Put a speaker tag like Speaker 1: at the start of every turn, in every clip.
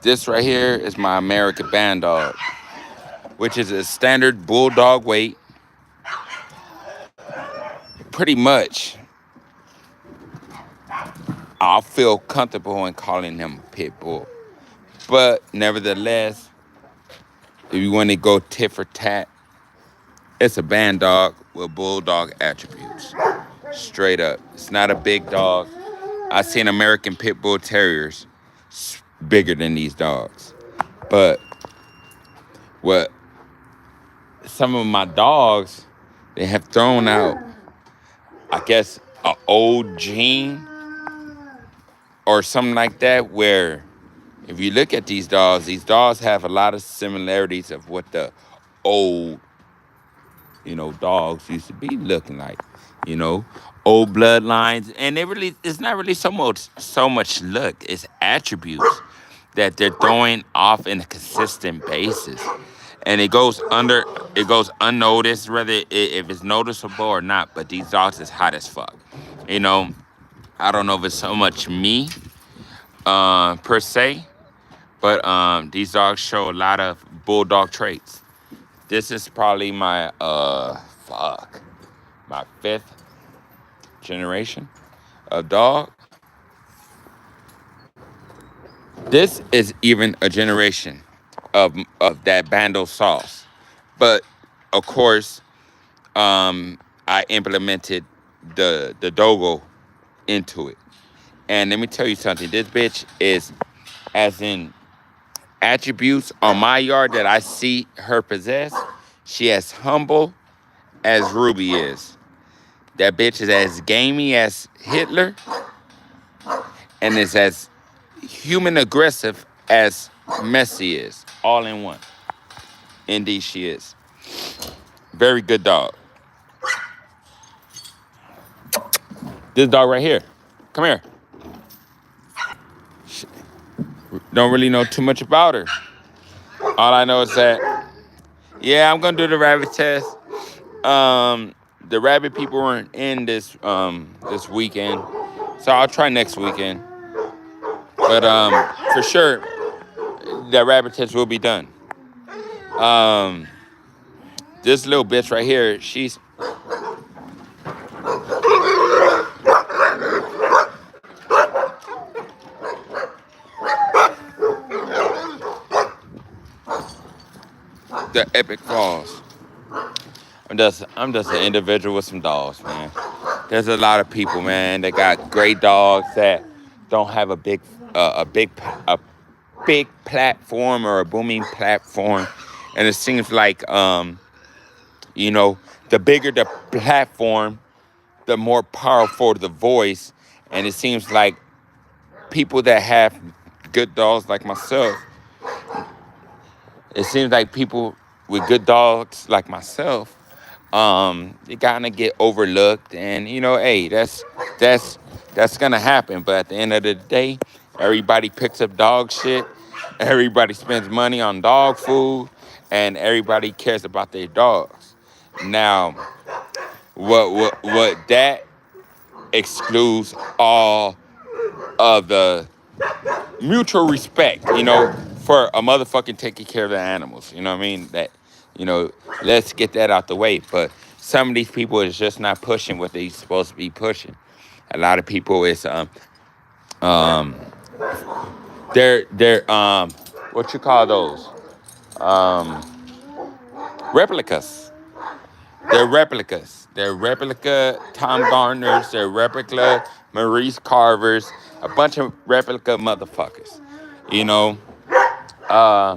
Speaker 1: This right here is my American Band Dog, which is a standard bulldog weight. Pretty much, I'll feel comfortable in calling him a pit bull. But nevertheless, if you want to go tit for tat, it's a band dog with bulldog attributes. Straight up. It's not a big dog. I've seen American Pit Bull Terriers bigger than these dogs. But what some of my dogs, they have thrown out, I guess, an old gene or something like that, where if you look at these dogs have a lot of similarities of what the old, dogs used to be looking like, you know, old bloodlines. And it's not really so much look, it's attributes that they're throwing off in a consistent basis. And it goes unnoticed, if it's noticeable or not. But these dogs is hot as fuck. You know, I don't know if it's so much me, per se, but these dogs show a lot of bulldog traits. This is probably my fifth generation of dog. This is even a generation of that bando sauce. But of course, I implemented the dogo into it. And let me tell you something. This bitch is, as in attributes on my yard that I see her possess. She as humble as Ruby is. That bitch is as gamey as Hitler and is as human aggressive as Messi is. All in one. Indeed, she is. Very good dog. This dog right here. Come here. Don't really know too much about her. All I know is that, yeah, I'm gonna do the rabbit test. The rabbit people weren't in this weekend, so I'll try next weekend. But for sure, that rabbit test will be done. Um, this little bitch right here, she's the Epic Falls. I'm just an individual with some dogs, man. There's a lot of people, man, that got great dogs that don't have a big platform or a booming platform, and it seems like you know the bigger the platform, the more powerful the voice, and it seems like people that have good dogs like myself, it seems like people with good dogs like myself, they kind of get overlooked, and hey, that's gonna happen. But at the end of the day, everybody picks up dog shit. Everybody spends money on dog food, and everybody cares about their dogs. Now, what that excludes all of the mutual respect, for a motherfucking taking care of the animals. You know what I mean? You know, let's get that out the way. But some of these people is just not pushing what they supposed to be pushing. A lot of people is um they're what you call those? Um replicas. They're replicas. They're replica Tom Garners, they're replica Maurice Carvers, a bunch of replica motherfuckers. You know, uh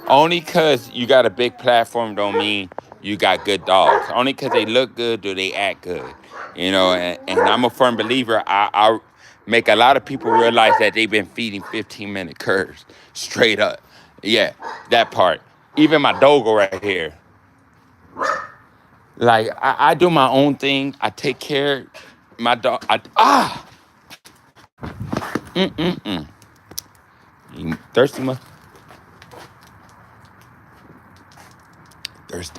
Speaker 1: only cause you got a big platform don't mean you got good dogs. Only cause they look good do they act good. And I'm a firm believer. I make a lot of people realize that they've been feeding 15-minute curves straight up. Yeah, that part. Even my dogo right here. Like I do my own thing. I take care of my dog. You thirsty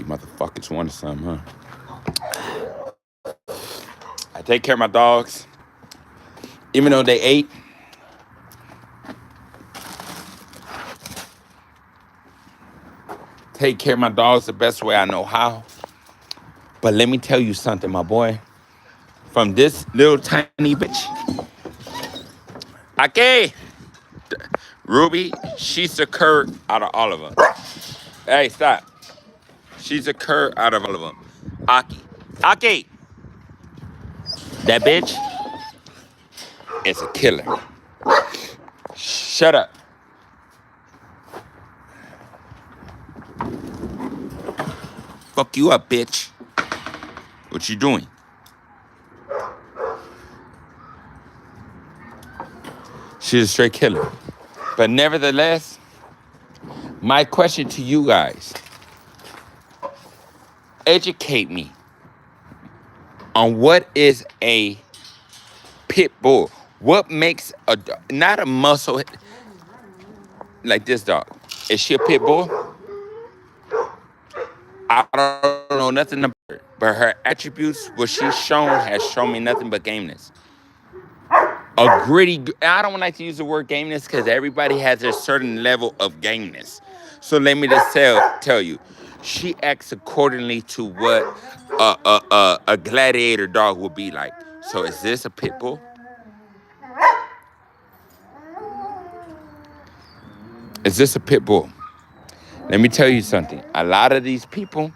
Speaker 1: motherfuckers wanted some, huh? I take care of my dogs, even though they ate. take care of my dogs the best way I know how. But let me tell you something, my boy. From this little tiny bitch, okay, Ruby, she's the cur out of all of them. Hey, stop. She's the cur out of all of them. Aki, that bitch is a killer. Shut up. Fuck you up, bitch. What you doing? She's a straight killer. But nevertheless, my question to you guys, educate me on what is a pit bull. What makes not a muscle like this dog? Is she a pit bull? I don't know nothing about her, but her attributes, what she's shown, has shown me nothing but gameness. A gritty, I don't like to use the word gameness because everybody has a certain level of gameness. So let me just tell you, she acts accordingly to what a gladiator dog would be like. So is this a pit bull? Is this a pit bull? Let me tell you something. A lot of these people,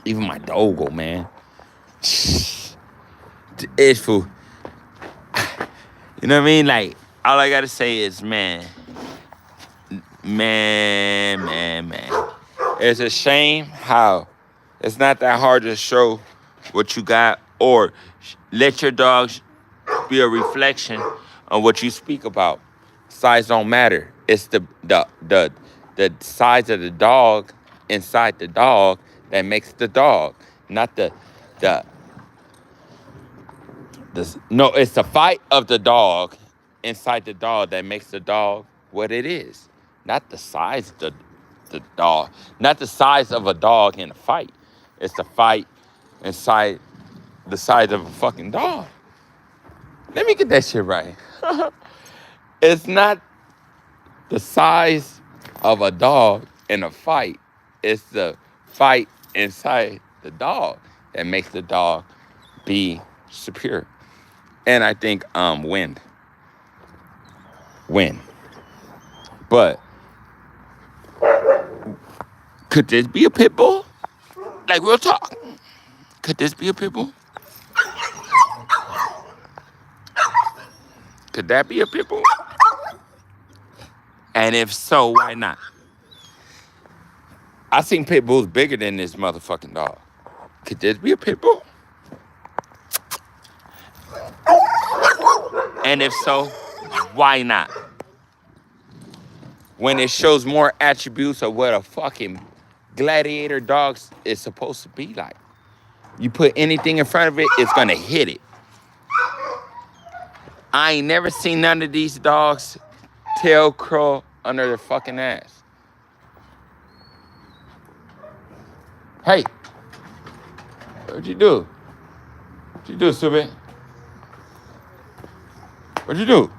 Speaker 1: even my doggo, man, it's for, you know what I mean? Like, all I gotta say is, man. It's a shame how it's not that hard to show what you got or let your dogs be a reflection of what you speak about. Size don't matter. It's the size of the dog inside the dog that makes the dog, not the no, it's the fight of the dog inside the dog that makes the dog what it is. Not the size of the dog. Not the size of a dog in a fight. It's the fight inside the size of a fucking dog. Let me get that shit right. It's not the size of a dog in a fight. It's the fight inside the dog that makes the dog be superior. And I think win. But could this be a pit bull? Like, real talk. Could this be a pit bull? Could that be a pit bull? And if so, why not? I seen pit bulls bigger than this motherfucking dog. Could this be a pit bull? And if so, why not? When it shows more attributes of what a fucking gladiator dog is supposed to be like. You put anything in front of it, it's gonna hit it. I ain't never seen none of these dogs tail curl under their fucking ass. Hey, what'd you do? What'd you do, stupid? What'd you do?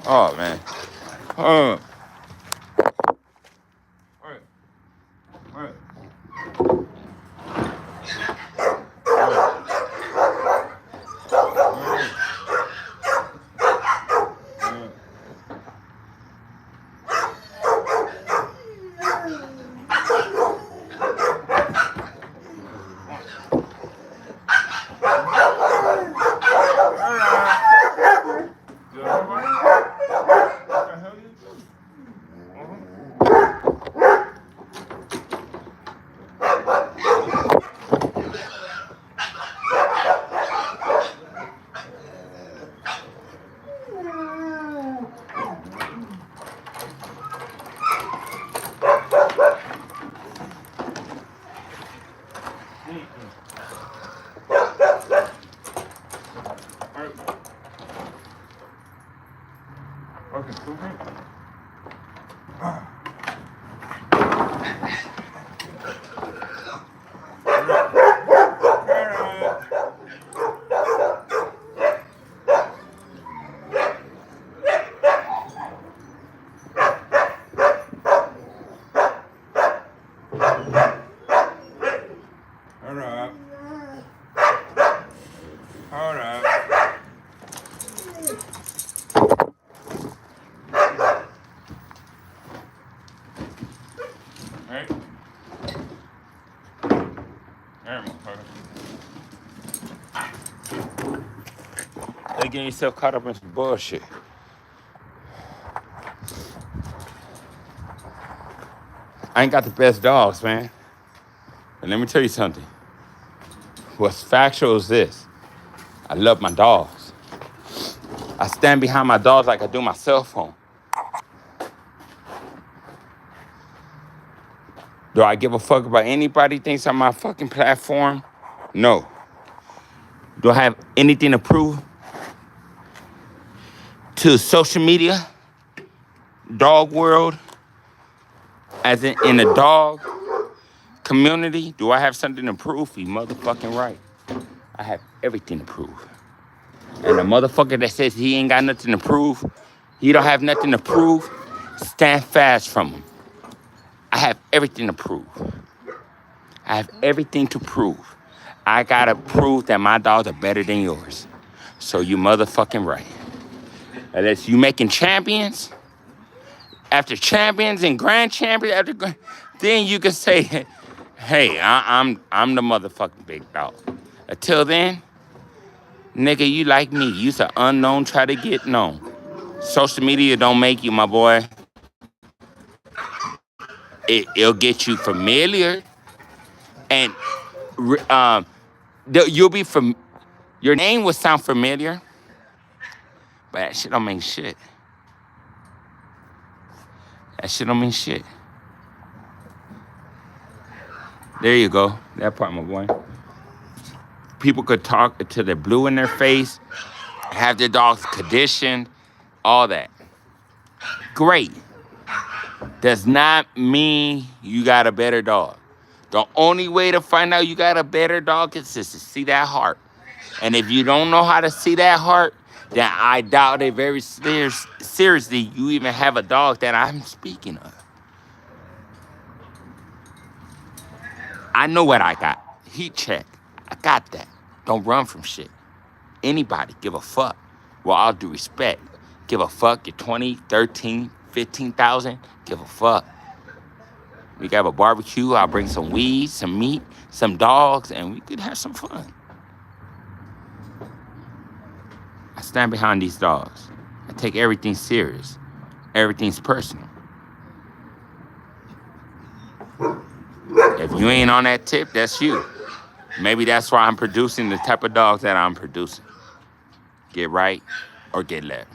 Speaker 1: Oh, man. All right. Okay, stupid. getting yourself caught up in some bullshit. I ain't got the best dogs, man. And let me tell you something. What's factual is this. I love my dogs. I stand behind my dogs like I do my cell phone. Do I give a fuck about anybody thinks on my fucking platform? No. Do I have anything to prove to social media, dog world, as in the dog community? Do I have something to prove? You motherfucking right. I have everything to prove. And the motherfucker that says he ain't got nothing to prove, he don't have nothing to prove, stand fast from him. I have everything to prove. I have everything to prove. I gotta prove that my dogs are better than yours. So you motherfucking right. Unless you making champions, after champions and grand champions, then you can say, hey, I'm the motherfucking big dog. Until then, nigga, you like me. You's an unknown, try to get known. Social media don't make you, my boy. It'll get you familiar, and you'll be from. Your name will sound familiar, but that shit don't mean shit. That shit don't mean shit. There you go. That part, my boy. People could talk to the blue in their face, have their dogs conditioned, all that. Great. Does not mean you got a better dog. The only way to find out you got a better dog is just to see that heart. And if you don't know how to see that heart, then I doubt it very seriously you even have a dog that I'm speaking of. I know what I got. Heat check. I got that. Don't run from shit. Anybody give a fuck. Well, all due respect. Give a fuck. You're 20, 13, 15,000. Give a fuck. We can have a barbecue. I'll bring some weed, some meat, some dogs, and we could have some fun. I stand behind these dogs. I take everything serious. Everything's personal. If you ain't on that tip, that's you. Maybe that's why I'm producing the type of dogs that I'm producing. Get right or get left.